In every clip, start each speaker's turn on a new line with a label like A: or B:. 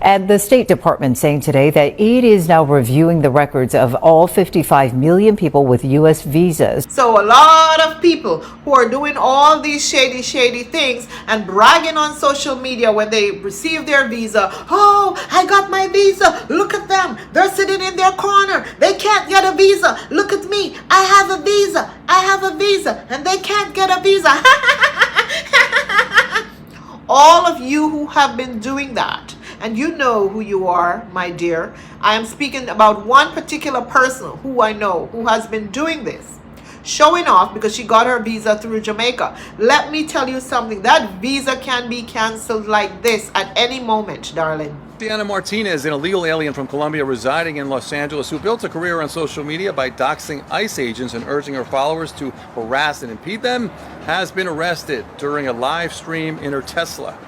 A: And the State Department saying today that it is now reviewing the records of all 55 million people with U.S. visas.
B: So a lot of people who are doing all these shady things and bragging on social media when they receive their visa. Oh, I got my visa. Look at them. They're sitting in their corner. They can't get a visa. Look at me. I have a visa. I have a visa. And they can't get a visa. All of you who have been doing that, and you know who you are, my dear. I am speaking about one particular person who I know who has been doing this, showing off because she got her visa through Jamaica. Let me tell you something. That visa can be canceled like this at any moment, darling.
C: Tatiana Martinez, an illegal alien from Colombia residing in Los Angeles who built a career on social media by doxing ICE agents and urging her followers to harass and impede them, has been arrested during a live stream in her Tesla.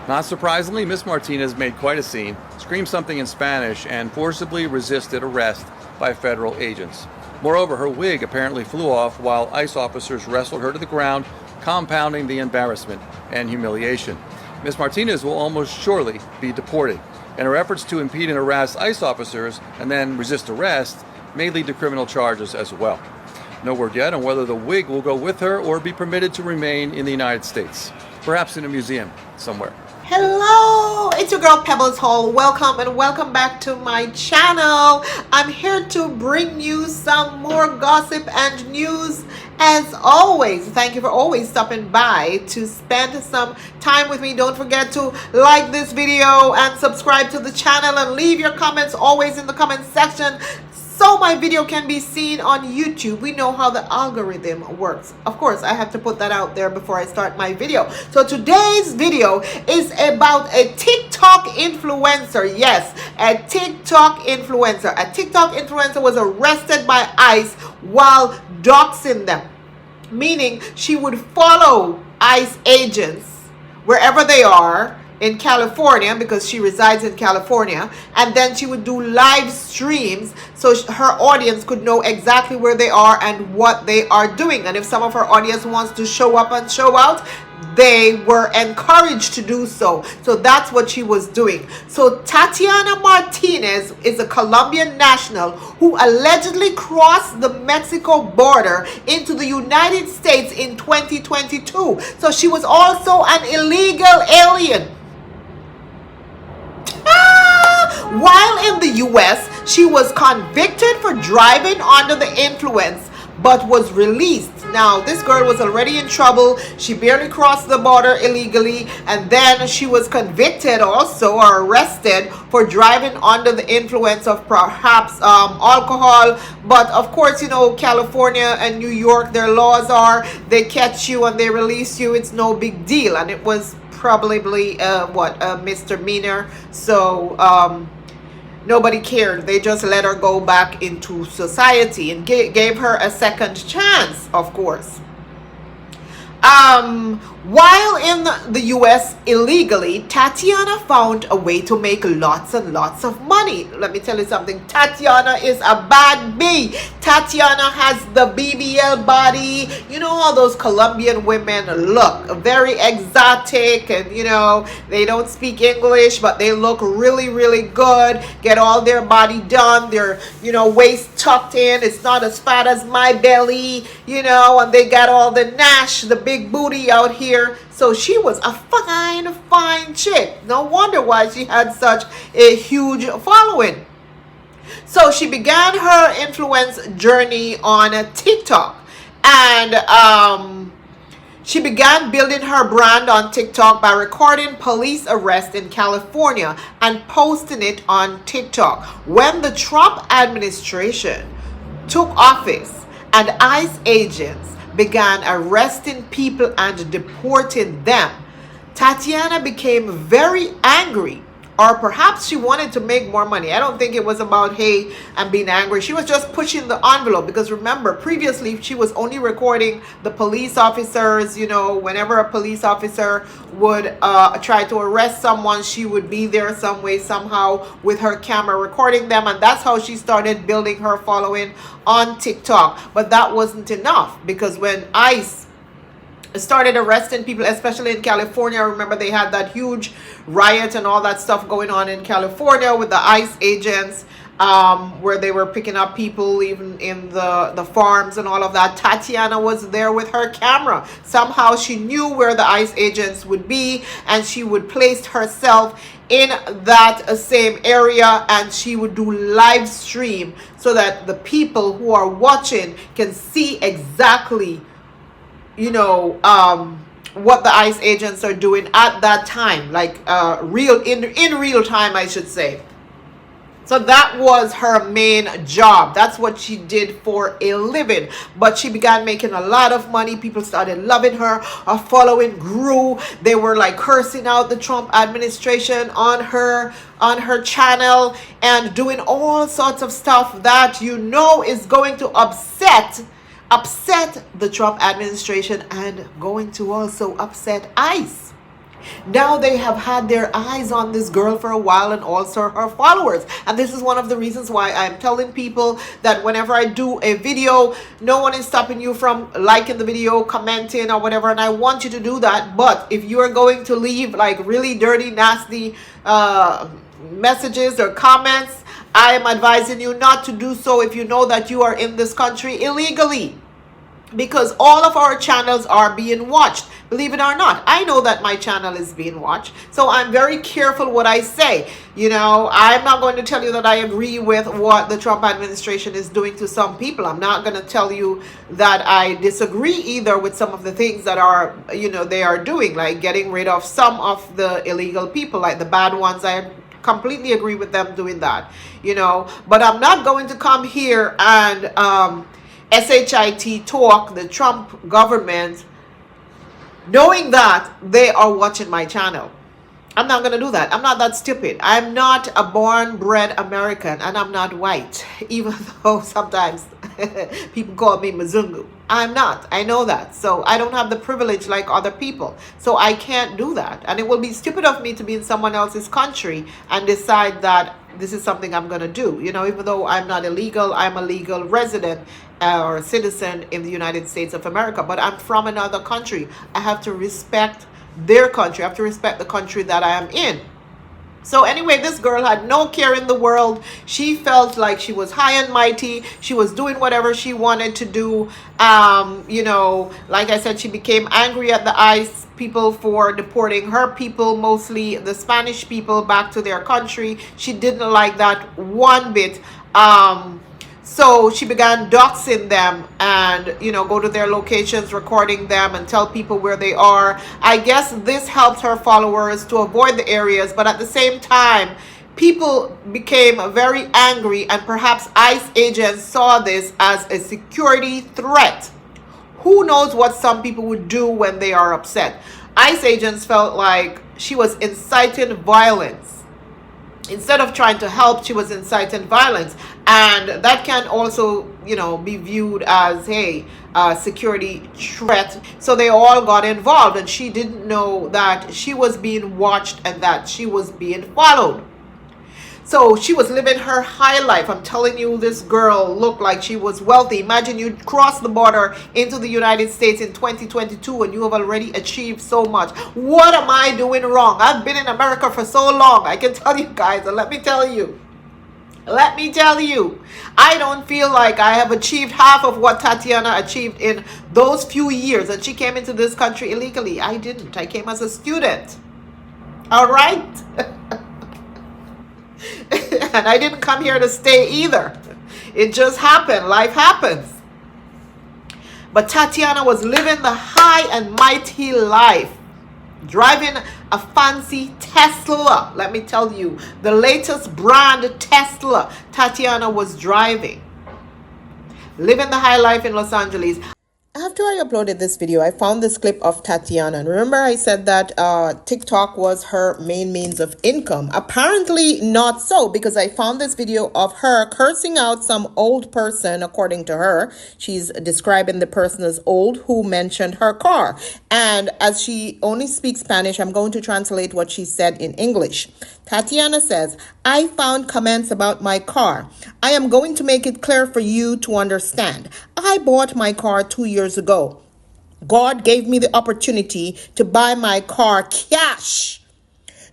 C: Not surprisingly, Miss Martinez made quite a scene, screamed something in Spanish, and forcibly resisted arrest by federal agents. Moreover, her wig apparently flew off while ICE officers wrestled her to the ground, compounding the embarrassment and humiliation. Ms. Martinez will almost surely be deported, and her efforts to impede and harass ICE officers and then resist arrest may lead to criminal charges as well. No word yet on whether the wig will go with her or be permitted to remain in the United States, perhaps in a museum somewhere.
B: Hello, it's your girl Pebbles Hall. Welcome and welcome back to my channel. I'm here to bring you some more gossip and news as always. Thank you for always stopping by to spend some time with me. Don't forget to like this video and subscribe to the channel and leave your comments always in the comment section so my video can be seen on YouTube. We know how the algorithm works. Of course, I have to put that out there before I start my video. So today's video is about a TikTok influencer. Yes, a TikTok influencer. A TikTok influencer was arrested by ICE while doxing them, meaning she would follow ICE agents wherever they are in California, because she resides in California, and then she would do live streams so her audience could know exactly where they are and what they are doing. And if some of her audience wants to show up and show out, they were encouraged to do so. So that's what she was doing. So Tatiana Martinez is a Colombian national who allegedly crossed the Mexico border into the United States in 2022. So she was also an illegal alien. While in the US, she was convicted for driving under the influence but was released. Now, this girl was already in trouble. She barely crossed the border illegally, and then she was convicted also or arrested for driving under the influence of perhaps alcohol. But of course, you know, California and New York, their laws are they catch you and they release you. It's no big deal, and it was probably a misdemeanor. So nobody cared. They just let her go back into society and gave her a second chance, of course. While in the US illegally, Tatiana found a way to make lots and lots of money. Let me tell you something. Tatiana is a bad bee. Tatiana has the BBL body. You know how those Colombian women look, very exotic, and you know, they don't speak English, but they look really, really good. Get all their body done, their, you know, waist tucked in. It's not as fat as my belly, you know, and they got all the Nash, the big booty out here. So she was a fine chick. No wonder why she had such a huge following. So she began her influence journey on TikTok, and she began building her brand on TikTok by recording police arrest in California and posting it on TikTok. When the Trump administration took office and ICE agents began arresting people and deporting them, Tatiana became very angry, or perhaps she wanted to make more money. I don't think it was about, hey, I'm being angry. She was just pushing the envelope, because remember, previously she was only recording the police officers. You know, whenever a police officer would try to arrest someone, she would be there some way, somehow with her camera recording them, and that's how she started building her following on TikTok. But that wasn't enough, because when ICE started arresting people, especially in California. I remember they had that huge riot and all that stuff going on in California with the ICE agents, where they were picking up people even in the farms and all of that. Tatiana was there with her camera. Somehow she knew where the ICE agents would be, and she would place herself in that same area, and she would do live stream so that the people who are watching can see exactly, you know, what the ICE agents are doing at that time, like in real time, I should say. So that was her main job. That's what she did for a living. But she began making a lot of money. People started loving her. Her following grew. They were like cursing out the Trump administration on her channel and doing all sorts of stuff that you know is going to upset the Trump administration and going to also upset ICE. Now they have had their eyes on this girl for a while, and also her followers. And this is one of the reasons why I'm telling people that whenever I do a video, no one is stopping you from liking the video, commenting or whatever. And I want you to do that. But if you are going to leave like really dirty, nasty messages or comments, I am advising you not to do so if you know that you are in this country illegally. Because all of our channels are being watched, believe it or not. I know that my channel is being watched, so I'm very careful what I say. You know, I'm not going to tell you that I agree with what the Trump administration is doing to some people. I'm not going to tell you that I disagree either with some of the things that are, you know, they are doing, like getting rid of some of the illegal people, like the bad ones. I completely agree with them doing that, you know, but I'm not going to come here and SHIT talk the Trump government, knowing that they are watching my channel. I'm not going to do that. I'm not that stupid. I'm not a born-bred American, and I'm not white, even though sometimes people call me Mzungu. I'm not. I know that. So I don't have the privilege like other people. So I can't do that. And it will be stupid of me to be in someone else's country and decide that this is something I'm going to do. You know, even though I'm not illegal, I'm a legal resident or a citizen in the United States of America. But I'm from another country. I have to respect their country. I have to respect the country that I am in. So anyway, this girl had no care in the world. She felt like she was high and mighty. She was doing whatever she wanted to do. You know, like I said, she became angry at the ICE people for deporting her people, mostly the Spanish people, back to their country. She didn't like that one bit. So she began doxing them and, you know, go to their locations, recording them and tell people where they are. I guess this helped her followers to avoid the areas, but at the same time, people became very angry, and perhaps ICE agents saw this as a security threat. Who knows what some people would do when they are upset? ICE agents felt like she was inciting violence. Instead of trying to help, she was inciting violence. And that can also, you know, be viewed as, hey, a security threat. So they all got involved, and she didn't know that she was being watched and that she was being followed. So she was living her high life. I'm telling you, this girl looked like she was wealthy. Imagine you cross the border into the United States in 2022 and you have already achieved so much. What am I doing wrong? I've been in America for so long. I can tell you guys, and let me tell you, I don't feel like I have achieved half of what Tatiana achieved in those few years. And she came into this country illegally. I didn't. I came as a student. All right? And I didn't come here to stay either. It just happened. Life happens. But Tatiana was living the high and mighty life, driving a fancy Tesla. Let me tell you, the latest brand Tesla Tatiana was driving, living the high life in Los Angeles. After I uploaded this video, I found this clip of Tatiana. And remember I said that TikTok was her main means of income? Apparently not so, because I found this video of her cursing out some old person, according to her. She's describing the person as old who mentioned her car. And as she only speaks Spanish, I'm going to translate what she said in English. Tatiana says, I found comments about my car. I am going to make it clear for you to understand. I bought my car 2 years ago. God gave me the opportunity to buy my car cash.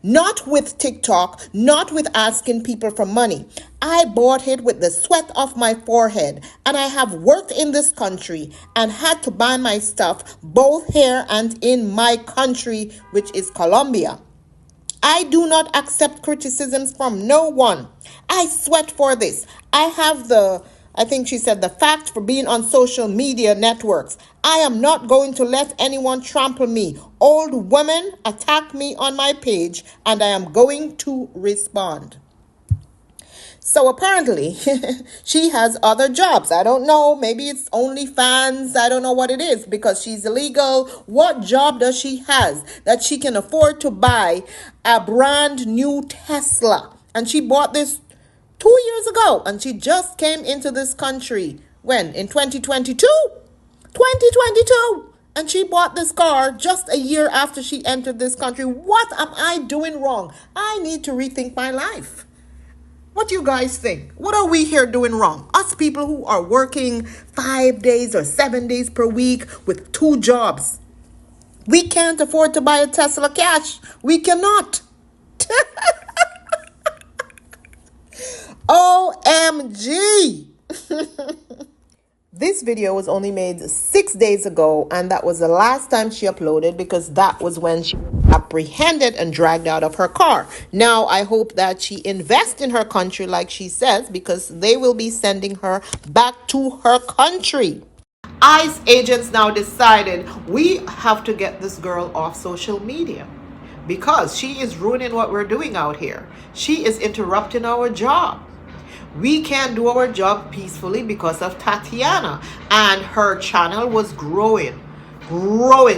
B: Not with TikTok, not with asking people for money. I bought it with the sweat of my forehead, and I have worked in this country and had to buy my stuff both here and in my country, which is Colombia. I do not accept criticisms from no one. I sweat for this. I think she said, the fact for being on social media networks. I am not going to let anyone trample me. Old women attack me on my page, and I am going to respond. So apparently, she has other jobs. I don't know. Maybe it's OnlyFans. I don't know what it is because she's illegal. What job does she has that she can afford to buy a brand new Tesla? And she bought this 2 years ago, and she just came into this country when? In 2022? 2022. And she bought this car just a year after she entered this country. What am I doing wrong? I need to rethink my life. What do you guys think? What are we here doing wrong? Us people who are working 5 days or 7 days per week with 2 jobs. We can't afford to buy a Tesla cash. We cannot. OMG. This video was only made 6 days ago, and that was the last time she uploaded because that was when she was apprehended and dragged out of her car. Now, I hope that she invests in her country like she says, because they will be sending her back to her country. ICE agents now decided we have to get this girl off social media because she is ruining what we're doing out here. She is interrupting our job. We can't do our job peacefully because of Tatiana, and her channel was growing.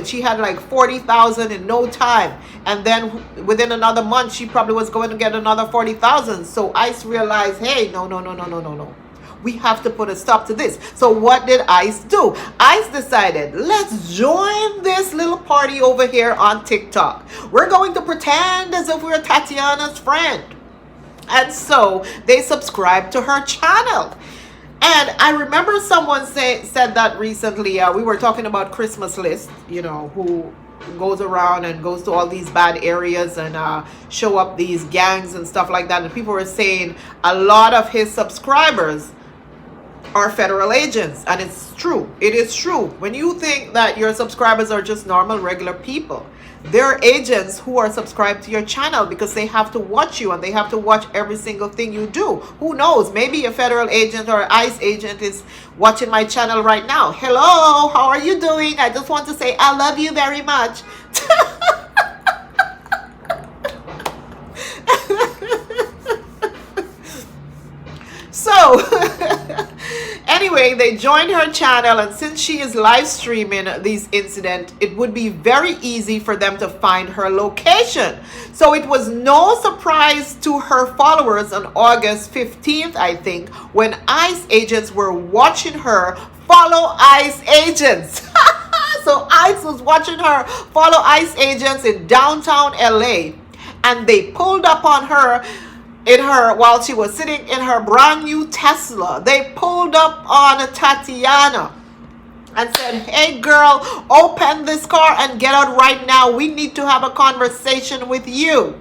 B: She had like 40,000 in no time, and then within another month she probably was going to get another 40,000. So ICE realized, hey, no, we have to put a stop to this. So what did ICE do? ICE decided, let's join this little party over here on TikTok. We're going to pretend as if we're Tatiana's friend. And so they subscribed to her channel. And I remember someone said that recently. We were talking about Christmas List, who goes around and goes to all these bad areas and show up these gangs and stuff like that. And people were saying a lot of his subscribers are federal agents. And it's true. It is true. When you think that your subscribers are just normal, regular people, they're agents who are subscribed to your channel because they have to watch you and they have to watch every single thing you do. Who knows? Maybe a federal agent or ICE agent is watching my channel right now. Hello, how are you doing? I just want to say I love you very much. So anyway, they joined her channel, and since she is live streaming these incidents, it would be very easy for them to find her location. So it was no surprise to her followers on August 15th, I think, when ICE agents were watching her follow ICE agents. So ICE was watching her follow ICE agents in downtown LA, and they pulled up on her while she was sitting in her brand new Tesla. They pulled up on Tatiana and said, hey girl, open this car and get out right now. We need to have a conversation with you.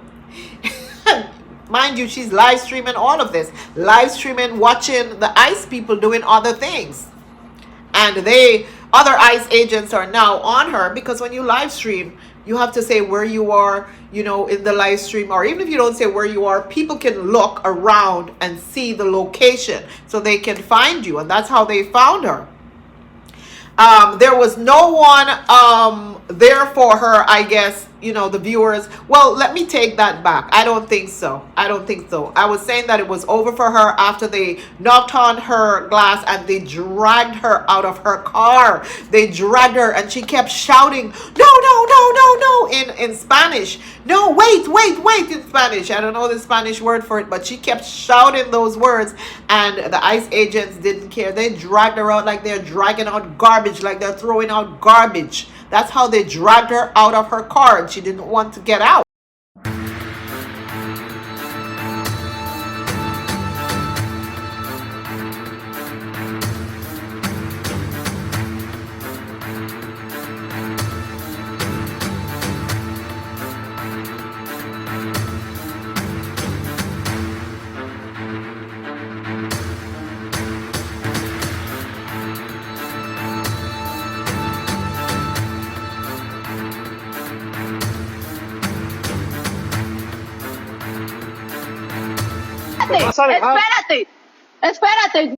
B: Mind you, she's live streaming all of this. Live streaming, watching the ICE people doing other things. And other ICE agents are now on her, because when you live stream, you have to say where you are, in the live stream, or even if you don't say where you are, people can look around and see the location so they can find you. And that's how they found her. There was no one there for her, I guess, the viewers. Well, let me take that back. I don't think so. I was saying that it was over for her after they knocked on her glass and they dragged her out of her car. They dragged her and she kept shouting, no, in Spanish. No, wait, in Spanish. I don't know the Spanish word for it, but she kept shouting those words, and the ICE agents didn't care. They dragged her out like they're dragging out garbage, like they're throwing out garbage. That's how they dragged her out of her car, and she didn't want to get out.
D: espérate, espérate.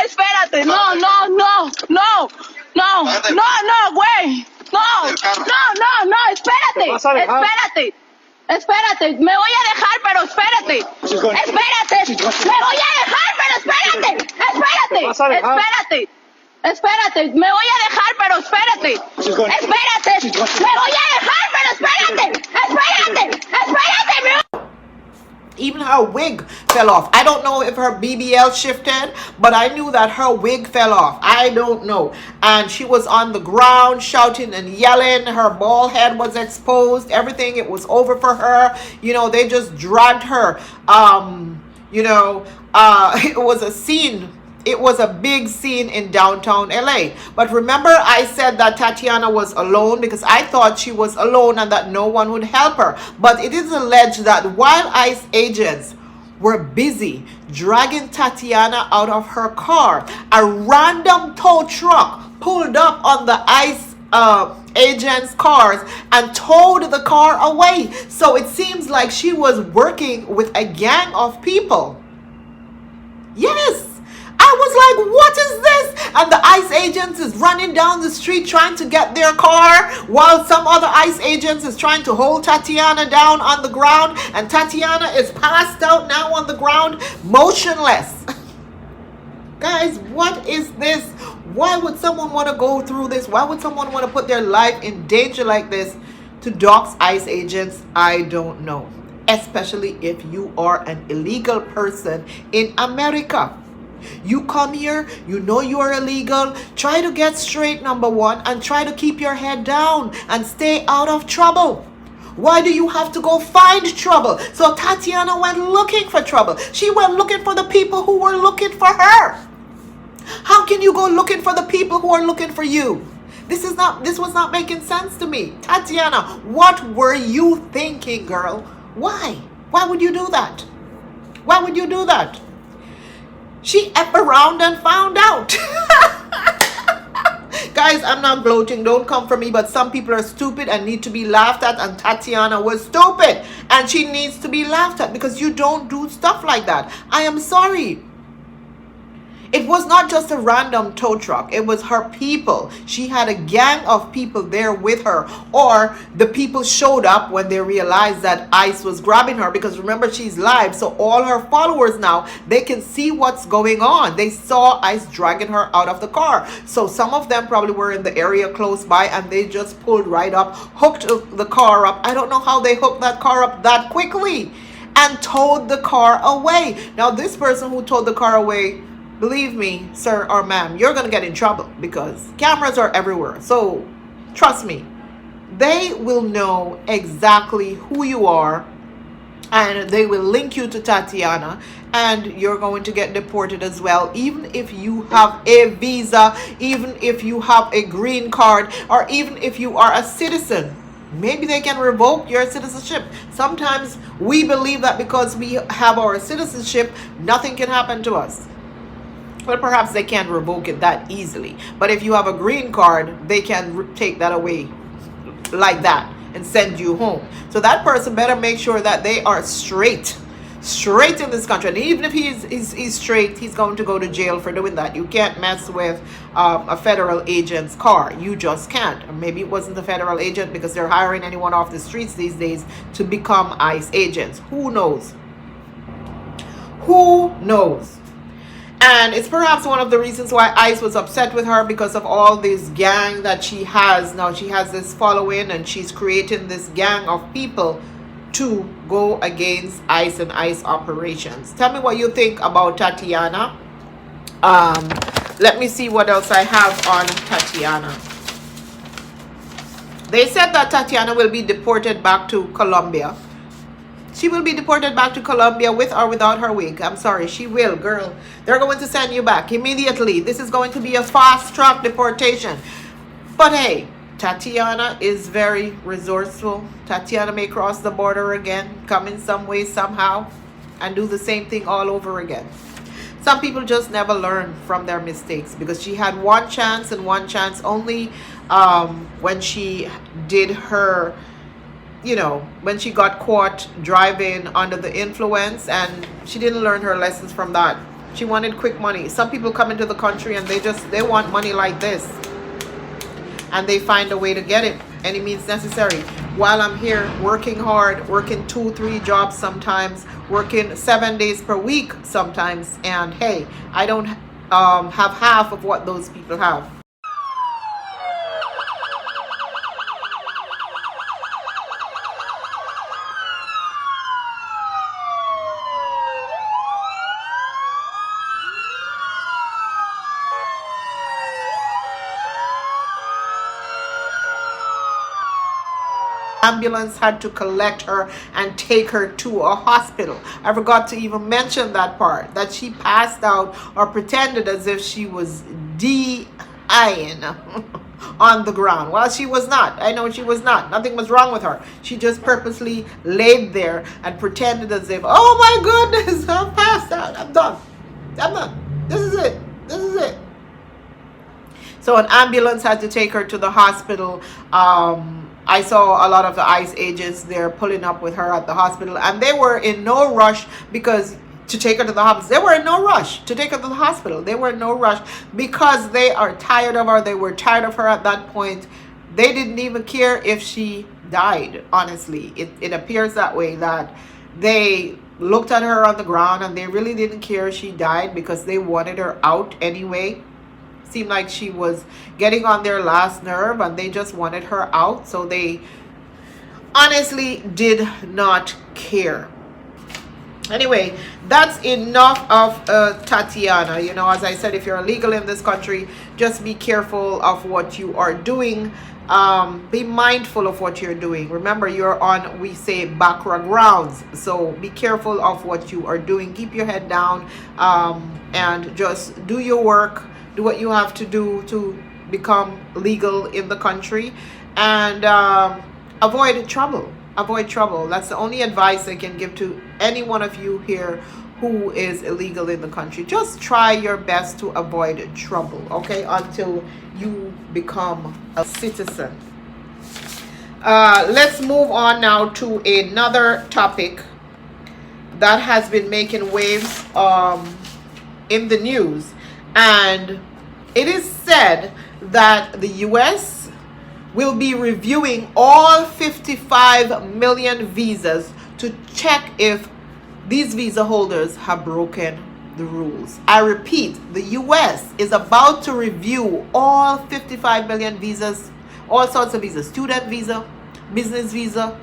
D: Espérate, no, no, no, no, no, no, no, güey, no, no, no, no, espérate, espérate, espérate, me voy a dejar, pero espérate, espérate, me voy a dejar, pero espérate, espérate, espérate, espérate, me voy a dejar, pero espérate, espérate, me voy a dejar, pero espérate, espérate, espérate, me
B: Even her wig fell off. I don't know if her BBL shifted, but I knew that her wig fell off. I don't know. And she was on the ground shouting and yelling. Her bald head was exposed. Everything, it was over for her. You know, they just dragged her. It was a scene. It was a big scene in downtown LA. But remember, I said that Tatiana was alone because I thought she was alone and that no one would help her. But it is alleged that while ICE agents were busy dragging Tatiana out of her car, a random tow truck pulled up on the ICE agents' cars and towed the car away. So it seems like she was working with a gang of people. Yes. I was like, what is this? And the ICE agents is running down the street trying to get their car while some other ICE agents is trying to hold Tatiana down on the ground. And Tatiana is passed out now on the ground, motionless. Guys, what is this? Why would someone want to go through this? Why would someone want to put their life in danger like this to dox ICE agents? I don't know. Especially if you are an illegal person in America. You come here, you know you are illegal. Try to get straight, number one, and try to keep your head down and stay out of trouble. Why do you have to go find trouble? So Tatiana went looking for trouble. She went looking for the people who were looking for her. How can you go looking for the people who are looking for you? This was not making sense to me. Tatiana, what were you thinking, girl? Why? Why would you do that? Why would you do that? She effed around and found out. Guys, I'm not gloating. Don't come for me. But some people are stupid and need to be laughed at. And Tatiana was stupid. And she needs to be laughed at because you don't do stuff like that. I am sorry. It was not just a random tow truck. It was her people. She had a gang of people there with her. Or the people showed up when they realized that ICE was grabbing her. Because remember, she's live. So all her followers now, they can see what's going on. They saw ICE dragging her out of the car. So some of them probably were in the area close by. And they just pulled right up, hooked the car up. I don't know how they hooked that car up that quickly. And towed the car away. Now this person who towed the car away, believe me, sir or ma'am, you're going to get in trouble because cameras are everywhere. So trust me, they will know exactly who you are and they will link you to Tatiana and you're going to get deported as well. Even if you have a visa, even if you have a green card, or even if you are a citizen, maybe they can revoke your citizenship. Sometimes we believe that because we have our citizenship, nothing can happen to us. Well, perhaps they can't revoke it that easily. But if you have a green card, they can take that away like that and send you home. So that person better make sure that they are straight in this country. And even if he's straight, he's going to go to jail for doing that. You can't mess with a federal agent's car. You just can't. Or maybe it wasn't a federal agent because they're hiring anyone off the streets these days to become ICE agents. Who knows? Who knows? And it's perhaps one of the reasons why ICE was upset with her because of all this gang that she has. Now she has this following and she's creating this gang of people to go against ICE and ICE operations. Tell me what you think about Tatiana. Let me see what else I have on Tatiana. They said that Tatiana will be deported back to Colombia. She will be deported back to Colombia with or without her wig. I'm sorry, she will, girl. They're going to send you back immediately. This is going to be a fast-track deportation. But hey, Tatiana is very resourceful. Tatiana may cross the border again, come in some way, somehow, and do the same thing all over again. Some people just never learn from their mistakes, because she had one chance and one chance only when she did her, you know, when she got caught driving under the influence, and she didn't learn her lessons from that. She wanted quick money. Some people come into the country and they want money like this, and they find a way to get it any means necessary. While I'm here working hard, working 2-3 jobs sometimes, working 7 days per week sometimes, and hey, I don't have half of what those people have. Ambulance had to collect her and take her to a hospital. I forgot to even mention that part, that she passed out or pretended as if she was dying on the ground. Well, she was not. I know she was not. Nothing was wrong with her. She just purposely laid there and pretended as if, oh my goodness, I'm passed out. I'm done. I'm done. This is it. This is it. So an ambulance had to take her to the hospital. I saw a lot of the ICE agents there pulling up with her at the hospital, and they were in no rush because to take her to the hospital. They were in no rush to take her to the hospital. They were in no rush because they are tired of her. They were tired of her at that point. They didn't even care if she died, honestly. It appears that way, that they looked at her on the ground and they really didn't care if she died because they wanted her out anyway. Seemed like she was getting on their last nerve and they just wanted her out, so they honestly did not care. Anyway, that's enough of Tatiana. You know, as I said, if you're illegal in this country, just be careful of what you are doing. Be mindful of what you're doing. Remember, you're on, we say, backward grounds, so be careful of what you are doing. Keep your head down and just do your work. Do what you have to do to become legal in the country, and avoid trouble. Avoid trouble. That's the only advice I can give to any one of you here who is illegal in the country. Just try your best to avoid trouble, okay, until you become a citizen. Let's move on now to another topic that has been making waves in the news. And it is said that the U.S. will be reviewing all 55 million visas to check if these visa holders have broken the rules. I repeat, the U.S. is about to review all 55 million visas, all sorts of visas, student visa, business visa,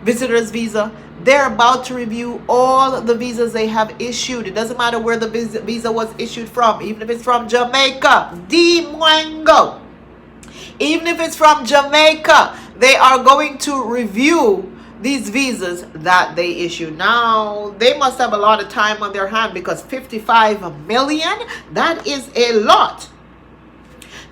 B: visitor's visa. They're about to review all the visas they have issued. It doesn't matter where the visa was issued from, even if it's from Jamaica, Mwango. Even if it's from Jamaica, they are going to review these visas that they issue. Now, they must have a lot of time on their hand, because 55 million, that is a lot.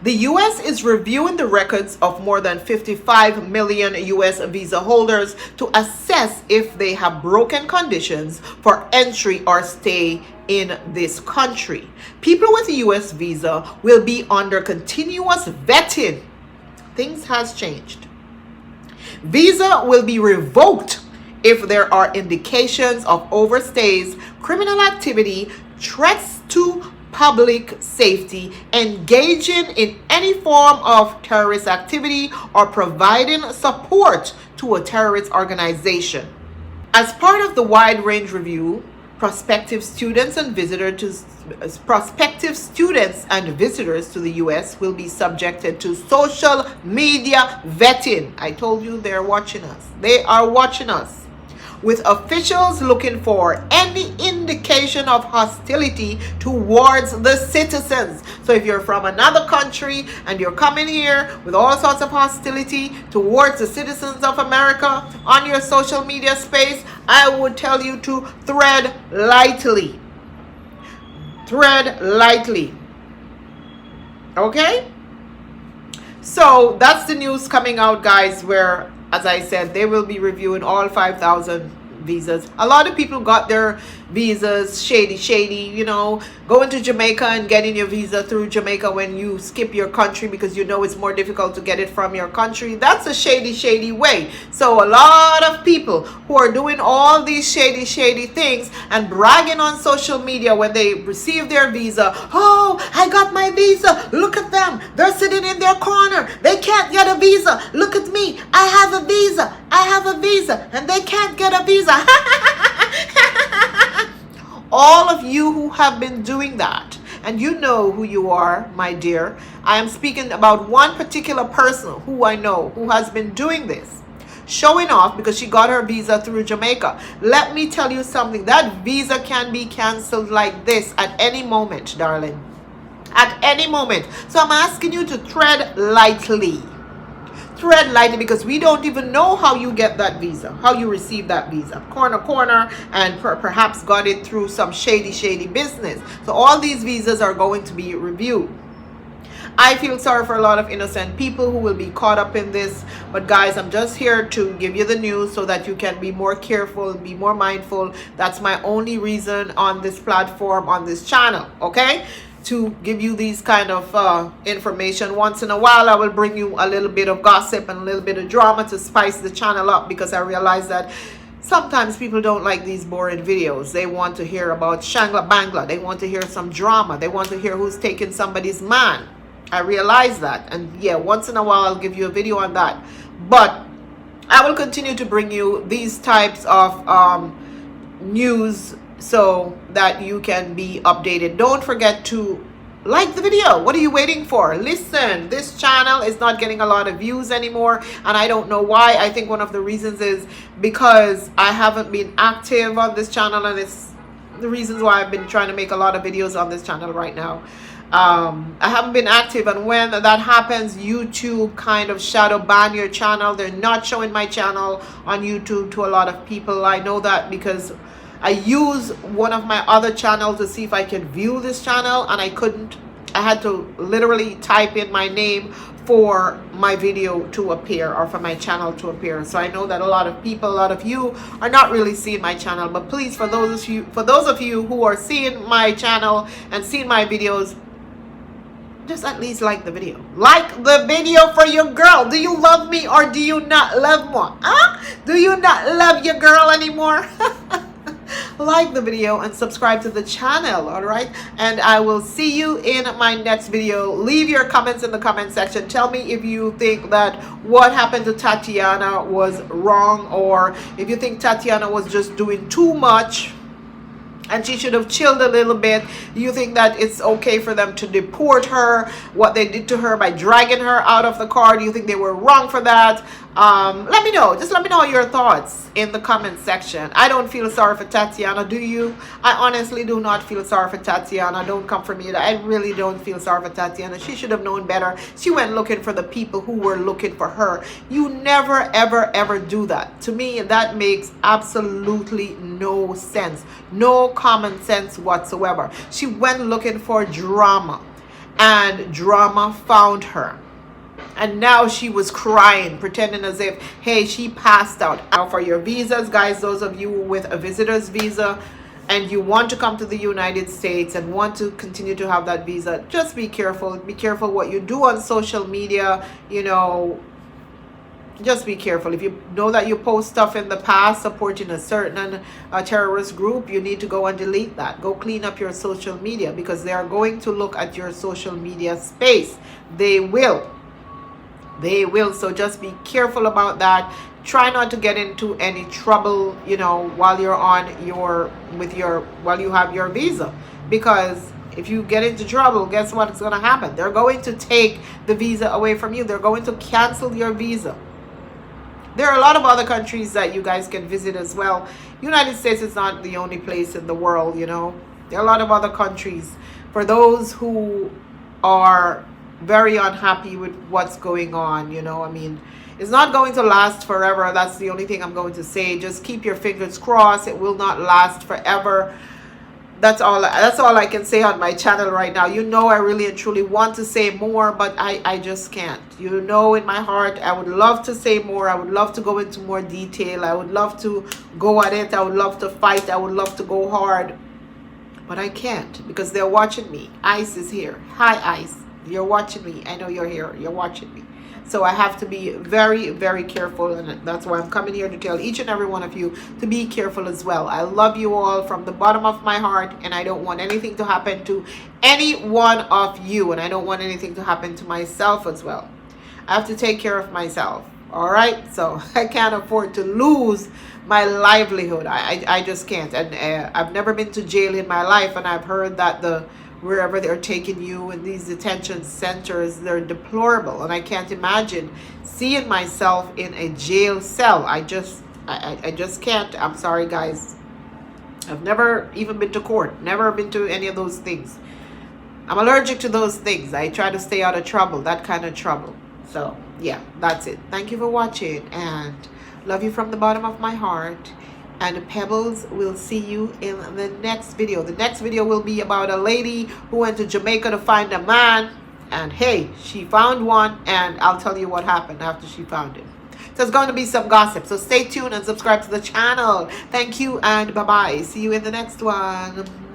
B: The U.S. is reviewing the records of more than 55 million U.S. visa holders to assess if they have broken conditions for entry or stay in this country. People with a U.S. visa will be under continuous vetting. Things has changed. Visa will be revoked if there are indications of overstays, criminal activity, threats to public safety, engaging in any form of terrorist activity, or providing support to a terrorist organization. As part of the wide range review, prospective students and visitors to the U.S. will be subjected to social media vetting. I told you they're watching us. They are watching us, with officials looking for any indication indication of hostility towards the citizens. So if you're from another country and you're coming here with all sorts of hostility towards the citizens of America on your social media space, I would tell you to tread lightly. Tread lightly. Okay? So that's the news coming out, guys, where, as I said, they will be reviewing all 5,000 visas. A lot of people got their visas shady, you know, going to Jamaica and getting your visa through Jamaica when you skip your country because you know it's more difficult to get it from your country. That's a shady way. So a lot of people who are doing all these shady things and bragging on social media when they receive their visa. Oh, I got my visa. Look at them. They're sitting in their corner. They can't get a visa. Look at me. I have a visa. I have a visa. And they can't get a visa. All of you who have been doing that, and you know who you are, my dear. I am speaking about one particular person who I know who has been doing this, showing off because she got her visa through Jamaica. Let me tell you something. That visa can be canceled like this at any moment, darling. At any moment. So I'm asking you to tread lightly. Tread lightly, because we don't even know how you get that visa, how you receive that visa. Corner, and perhaps got it through some shady business. So all these visas are going to be reviewed. I feel sorry for a lot of innocent people who will be caught up in this. But guys, I'm just here to give you the news so that you can be more careful, be more mindful. That's my only reason on this platform, on this channel, okay? To give you these kind of information. Once in a while I will bring you a little bit of gossip and a little bit of drama to spice the channel up, because I realize that sometimes people don't like these boring videos. They want to hear about Shangla Bangla. They want to hear some drama. They want to hear who's taking somebody's man. I realize that, and yeah, once in a while I'll give you a video on that. But I will continue to bring you these types of news so that you can be updated. Don't forget to like the video. What are you waiting for? Listen, this channel is not getting a lot of views anymore, and I don't know why. I think one of the reasons is because I haven't been active on this channel, and it's the reasons why I've been trying to make a lot of videos on this channel right now. I haven't been active, and when that happens, YouTube kind of shadow ban your channel. They're not showing my channel on YouTube to a lot of people. I know that because I use one of my other channels to see if I could view this channel, and I couldn't. I had to literally type in my name for my video to appear, or for my channel to appear. So I know that a lot of people, a lot of you are not really seeing my channel. But please, for those of you who are seeing my channel and seeing my videos, just at least like the video. Like the video for your girl. Do you love me or do you not love me? Huh? Do you not love your girl anymore? Like the video and subscribe to the channel, all right? And I will see you in my next video. Leave your comments in the comment section. Tell me if you think that what happened to Tatiana was wrong, or if you think Tatiana was just doing too much and she should have chilled a little bit. You think that it's okay for them to deport her, what they did to her by dragging her out of the car? Do you think they were wrong for that? Let me know. Just let me know your thoughts in the comment section. I don't feel sorry for Tatiana. Do you? I honestly do not feel sorry for Tatiana. Don't come for me. I really don't feel sorry for Tatiana. She should have known better. She went looking for the people who were looking for her. You never, ever do that. To me, that makes absolutely no sense. No common sense whatsoever. She went looking for drama, and drama found her. And now she was crying, pretending as if, hey, she passed out. Now for your visas, guys, those of you with a visitor's visa and you want to come to the United States and want to continue to have that visa, just be careful. Be careful what you do on social media. You know, just be careful. If you know that you post stuff in the past supporting a certain terrorist group, you need to go and delete that. Go clean up your social media, because they are going to look at your social media space. They will. So just be careful about that. Try not to get into any trouble, you know, while you're on while you have your visa, because if you get into trouble, guess what's going to happen? They're going to take the visa away from you. They're going to cancel your visa. There are a lot of other countries that you guys can visit as well. United States is not the only place in the world, you know. There are a lot of other countries. For those who are very unhappy with what's going on, you know, I mean, it's not going to last forever. That's the only thing I'm going to say. Just keep your fingers crossed. It will not last forever. That's all I can say on my channel right now. You know, I really and truly want to say more, but I just can't. You know, in my heart, I would love to say more. I would love to go into more detail. I would love to go at it. I would love to fight. I would love to go hard. But I can't, because they're watching me. Ice is here. Hi, Ice. You're watching me. I know you're here. You're watching me. So I have to be very, very careful, and that's why I'm coming here to tell each and every one of you to be careful as well. I love you all from the bottom of my heart, and I don't want anything to happen to any one of you, and I don't want anything to happen to myself as well. I have to take care of myself, all right? So I can't afford to lose my livelihood. I just can't. And I've never been to jail in my life, and I've heard that wherever they're taking you in these detention centers, they're deplorable, and I can't imagine seeing myself in a jail cell. I just can't. I'm sorry, guys. I've never even been to court, never been to any of those things. I'm allergic to those things. I try to stay out of trouble, that kind of trouble. So yeah, that's it. Thank you for watching, and love you from the bottom of my heart. And Pebbles, will see you in the next video. The next video will be about a lady who went to Jamaica to find a man. And hey, she found one. And I'll tell you what happened after she found him. So it's going to be some gossip. So stay tuned and subscribe to the channel. Thank you and bye-bye. See you in the next one.